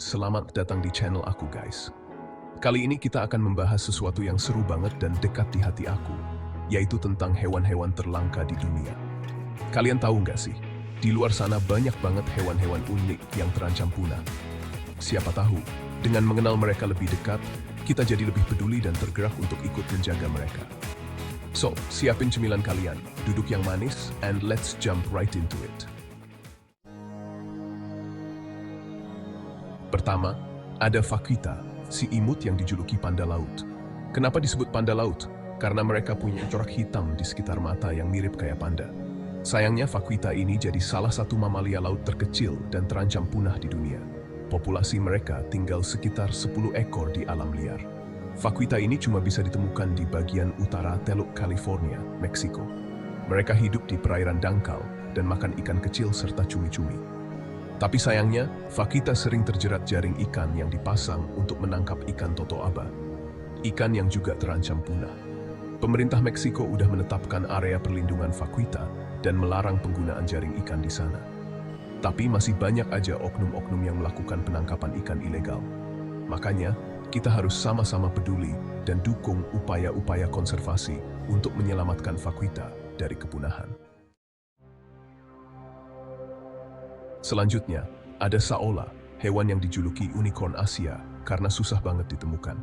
Selamat datang di channel aku guys. Kali ini kita akan membahas sesuatu yang seru banget dan dekat di hati aku, yaitu tentang hewan-hewan terlangka di dunia. Kalian tahu nggak sih, di luar sana banyak banget hewan-hewan unik yang terancam punah. Siapa tahu, dengan mengenal mereka lebih dekat, kita jadi lebih peduli dan tergerak untuk ikut menjaga mereka. So, siapin cemilan kalian, duduk yang manis, and let's jump right into it. Pertama, ada vaquita, si imut yang dijuluki panda laut. Kenapa disebut panda laut? Karena mereka punya corak hitam di sekitar mata yang mirip kayak panda. Sayangnya vaquita ini jadi salah satu mamalia laut terkecil dan terancam punah di dunia. Populasi mereka tinggal sekitar 10 ekor di alam liar. Vaquita ini cuma bisa ditemukan di bagian utara Teluk California, Meksiko. Mereka hidup di perairan dangkal dan makan ikan kecil serta cumi-cumi. Tapi sayangnya, vaquita sering terjerat jaring ikan yang dipasang untuk menangkap ikan totoaba. Ikan yang juga terancam punah. Pemerintah Meksiko udah menetapkan area perlindungan vaquita dan melarang penggunaan jaring ikan di sana. Tapi masih banyak aja oknum-oknum yang melakukan penangkapan ikan ilegal. Makanya, kita harus sama-sama peduli dan dukung upaya-upaya konservasi untuk menyelamatkan vaquita dari kepunahan. Selanjutnya, ada saola, hewan yang dijuluki unicorn Asia karena susah banget ditemukan.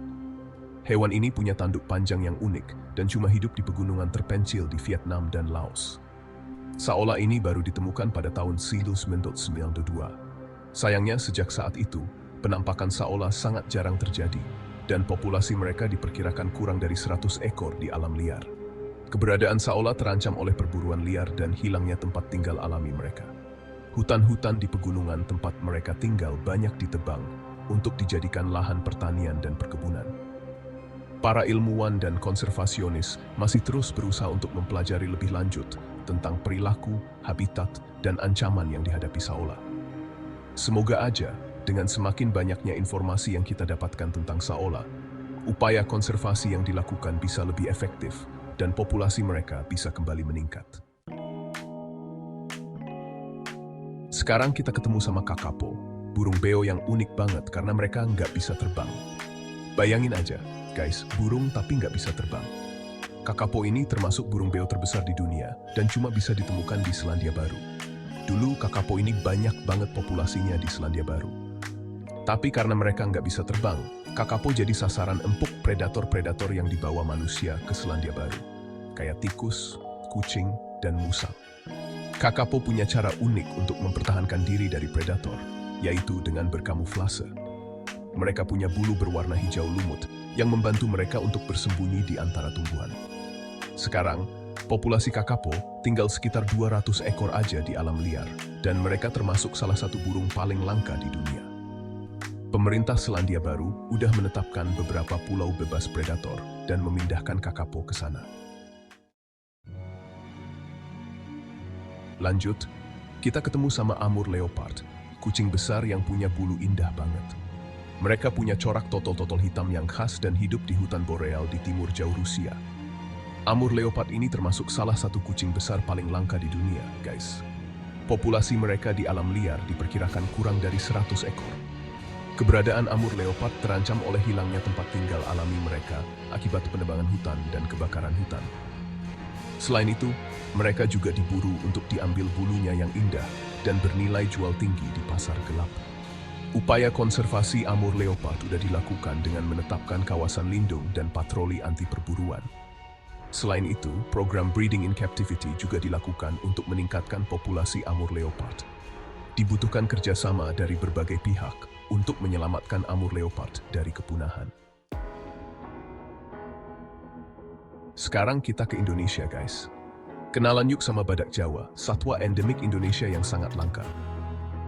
Hewan ini punya tanduk panjang yang unik dan cuma hidup di pegunungan terpencil di Vietnam dan Laos. Saola ini baru ditemukan pada tahun 1992. Sayangnya sejak saat itu, penampakan saola sangat jarang terjadi dan populasi mereka diperkirakan kurang dari 100 ekor di alam liar. Keberadaan saola terancam oleh perburuan liar dan hilangnya tempat tinggal alami mereka. Hutan-hutan di pegunungan tempat mereka tinggal banyak ditebang untuk dijadikan lahan pertanian dan perkebunan. Para ilmuwan dan konservasionis masih terus berusaha untuk mempelajari lebih lanjut tentang perilaku, habitat, dan ancaman yang dihadapi saola. Semoga aja dengan semakin banyaknya informasi yang kita dapatkan tentang saola, upaya konservasi yang dilakukan bisa lebih efektif dan populasi mereka bisa kembali meningkat. Sekarang kita ketemu sama kakapo, burung beo yang unik banget karena mereka nggak bisa terbang. Bayangin aja, guys, burung tapi nggak bisa terbang. Kakapo ini termasuk burung beo terbesar di dunia dan cuma bisa ditemukan di Selandia Baru. Dulu kakapo ini banyak banget populasinya di Selandia Baru. Tapi karena mereka nggak bisa terbang, kakapo jadi sasaran empuk predator-predator yang dibawa manusia ke Selandia Baru, kayak tikus, kucing, dan musang. Kakapo punya cara unik untuk mempertahankan diri dari predator, yaitu dengan berkamuflase. Mereka punya bulu berwarna hijau lumut yang membantu mereka untuk bersembunyi di antara tumbuhan. Sekarang, populasi kakapo tinggal sekitar 200 ekor aja di alam liar, dan mereka termasuk salah satu burung paling langka di dunia. Pemerintah Selandia Baru udah menetapkan beberapa pulau bebas predator dan memindahkan kakapo ke sana. Lanjut, kita ketemu sama Amur leopard, kucing besar yang punya bulu indah banget. Mereka punya corak totol-totol hitam yang khas dan hidup di hutan boreal di timur jauh Rusia. Amur leopard ini termasuk salah satu kucing besar paling langka di dunia, guys. Populasi mereka di alam liar diperkirakan kurang dari 100 ekor. Keberadaan Amur leopard terancam oleh hilangnya tempat tinggal alami mereka akibat penebangan hutan dan kebakaran hutan. Selain itu, mereka juga diburu untuk diambil bulunya yang indah dan bernilai jual tinggi di pasar gelap. Upaya konservasi Amur leopard sudah dilakukan dengan menetapkan kawasan lindung dan patroli anti perburuan. Selain itu, program breeding in captivity juga dilakukan untuk meningkatkan populasi Amur leopard. Dibutuhkan kerjasama dari berbagai pihak untuk menyelamatkan Amur leopard dari kepunahan. Sekarang kita ke Indonesia, guys. Kenalan yuk sama badak Jawa, satwa endemik Indonesia yang sangat langka.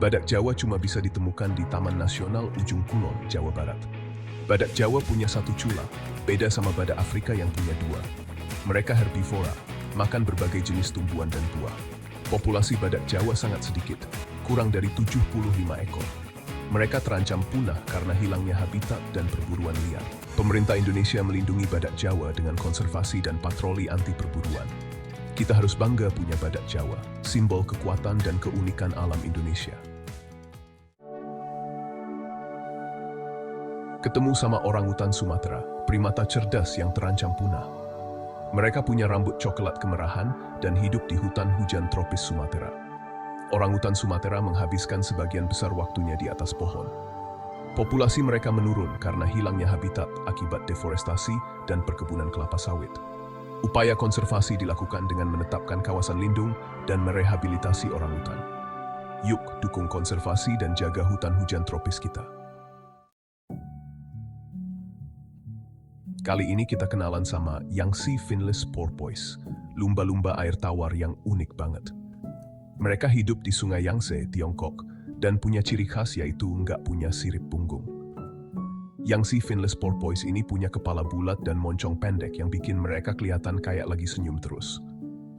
Badak Jawa cuma bisa ditemukan di Taman Nasional Ujung Kulon, Jawa Barat. Badak Jawa punya satu cula, beda sama badak Afrika yang punya dua. Mereka herbivora, makan berbagai jenis tumbuhan dan buah. Populasi badak Jawa sangat sedikit, kurang dari 75 ekor. Mereka terancam punah karena hilangnya habitat dan perburuan liar. Pemerintah Indonesia melindungi badak Jawa dengan konservasi dan patroli anti perburuan. Kita harus bangga punya badak Jawa, simbol kekuatan dan keunikan alam Indonesia. Ketemu sama orangutan Sumatera, primata cerdas yang terancam punah. Mereka punya rambut coklat kemerahan dan hidup di hutan hujan tropis Sumatera. Orangutan Sumatera menghabiskan sebagian besar waktunya di atas pohon. Populasi mereka menurun karena hilangnya habitat akibat deforestasi dan perkebunan kelapa sawit. Upaya konservasi dilakukan dengan menetapkan kawasan lindung dan merehabilitasi orangutan. Yuk, dukung konservasi dan jaga hutan hujan tropis kita. Kali ini kita kenalan sama Yangtze finless porpoise, lumba-lumba air tawar yang unik banget. Mereka hidup di Sungai Yangtze, Tiongkok, dan punya ciri khas yaitu nggak punya sirip punggung. Yangtze finless porpoise ini punya kepala bulat dan moncong pendek yang bikin mereka kelihatan kayak lagi senyum terus.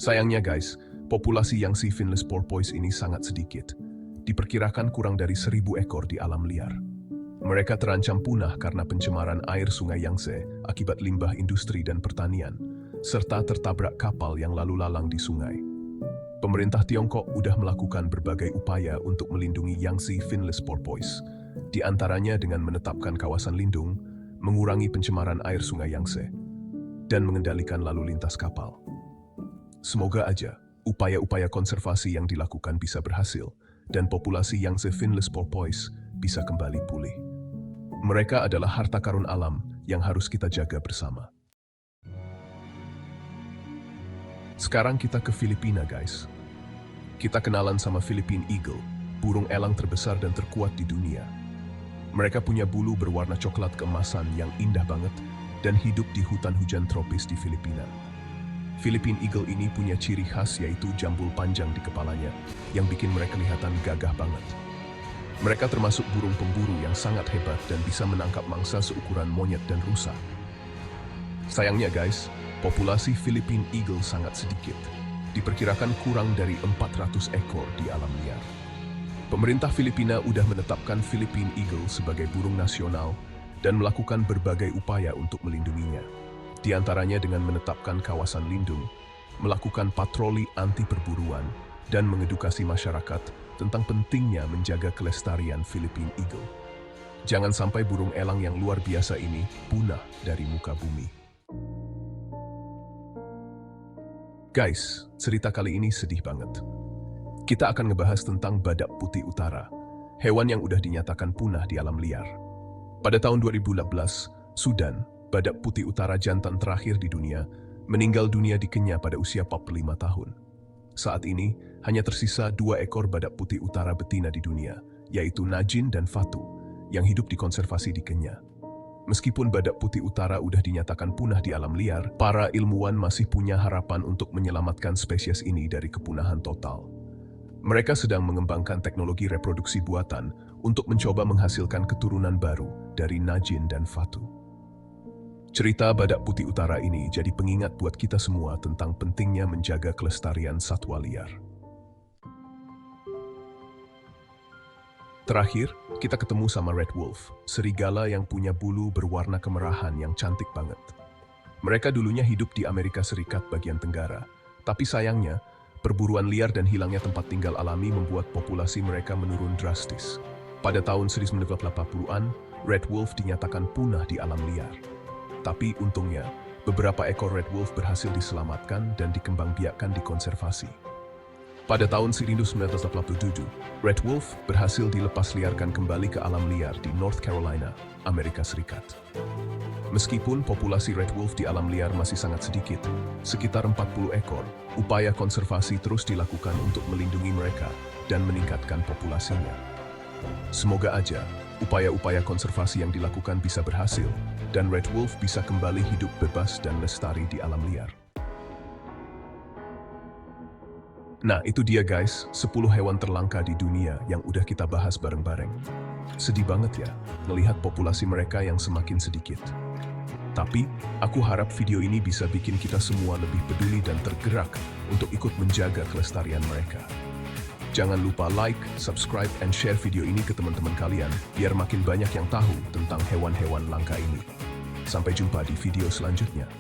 Sayangnya guys, populasi Yangtze finless porpoise ini sangat sedikit. Diperkirakan kurang dari 1.000 ekor di alam liar. Mereka terancam punah karena pencemaran air Sungai Yangtze akibat limbah industri dan pertanian, serta tertabrak kapal yang lalu lalang di sungai. Pemerintah Tiongkok udah melakukan berbagai upaya untuk melindungi Yangtze finless porpoise, di antaranya dengan menetapkan kawasan lindung, mengurangi pencemaran air Sungai Yangtze, dan mengendalikan lalu lintas kapal. Semoga aja upaya-upaya konservasi yang dilakukan bisa berhasil, dan populasi Yangtze finless porpoise bisa kembali pulih. Mereka adalah harta karun alam yang harus kita jaga bersama. Sekarang kita ke Filipina, guys. Kita kenalan sama Philippine Eagle, burung elang terbesar dan terkuat di dunia. Mereka punya bulu berwarna coklat keemasan yang indah banget dan hidup di hutan hujan tropis di Filipina. Philippine Eagle ini punya ciri khas yaitu jambul panjang di kepalanya yang bikin mereka kelihatan gagah banget. Mereka termasuk burung pemburu yang sangat hebat dan bisa menangkap mangsa seukuran monyet dan rusa. Sayangnya guys, populasi Philippine Eagle sangat sedikit. Diperkirakan kurang dari 400 ekor di alam liar. Pemerintah Filipina udah menetapkan Philippine Eagle sebagai burung nasional dan melakukan berbagai upaya untuk melindunginya. Di antaranya dengan menetapkan kawasan lindung, melakukan patroli anti perburuan, dan mengedukasi masyarakat tentang pentingnya menjaga kelestarian Philippine Eagle. Jangan sampai burung elang yang luar biasa ini punah dari muka bumi. Guys, cerita kali ini sedih banget. Kita akan ngebahas tentang badak putih utara, hewan yang udah dinyatakan punah di alam liar. Pada tahun 2018, Sudan, badak putih utara jantan terakhir di dunia, meninggal dunia di Kenya pada usia 45 tahun. Saat ini, hanya tersisa 2 ekor badak putih utara betina di dunia, yaitu Najin dan Fatu, yang hidup dikonservasi di Kenya. Meskipun badak putih utara udah dinyatakan punah di alam liar, para ilmuwan masih punya harapan untuk menyelamatkan spesies ini dari kepunahan total. Mereka sedang mengembangkan teknologi reproduksi buatan untuk mencoba menghasilkan keturunan baru dari Najin dan Fatu. Cerita badak putih utara ini jadi pengingat buat kita semua tentang pentingnya menjaga kelestarian satwa liar. Terakhir, kita ketemu sama Red Wolf, serigala yang punya bulu berwarna kemerahan yang cantik banget. Mereka dulunya hidup di Amerika Serikat bagian Tenggara, tapi sayangnya, perburuan liar dan hilangnya tempat tinggal alami membuat populasi mereka menurun drastis. Pada tahun 1980-an, Red Wolf dinyatakan punah di alam liar. Tapi untungnya, beberapa ekor Red Wolf berhasil diselamatkan dan dikembangbiakkan di konservasi. Pada tahun 1987, Red Wolf berhasil dilepas liarkan kembali ke alam liar di North Carolina, Amerika Serikat. Meskipun populasi Red Wolf di alam liar masih sangat sedikit, sekitar 40 ekor, upaya konservasi terus dilakukan untuk melindungi mereka dan meningkatkan populasinya. Semoga aja upaya-upaya konservasi yang dilakukan bisa berhasil dan Red Wolf bisa kembali hidup bebas dan lestari di alam liar. Nah, itu dia guys, 10 hewan terlangka di dunia yang udah kita bahas bareng-bareng. Sedih banget ya, melihat populasi mereka yang semakin sedikit. Tapi, aku harap video ini bisa bikin kita semua lebih peduli dan tergerak untuk ikut menjaga kelestarian mereka. Jangan lupa like, subscribe, and share video ini ke teman-teman kalian, biar makin banyak yang tahu tentang hewan-hewan langka ini. Sampai jumpa di video selanjutnya.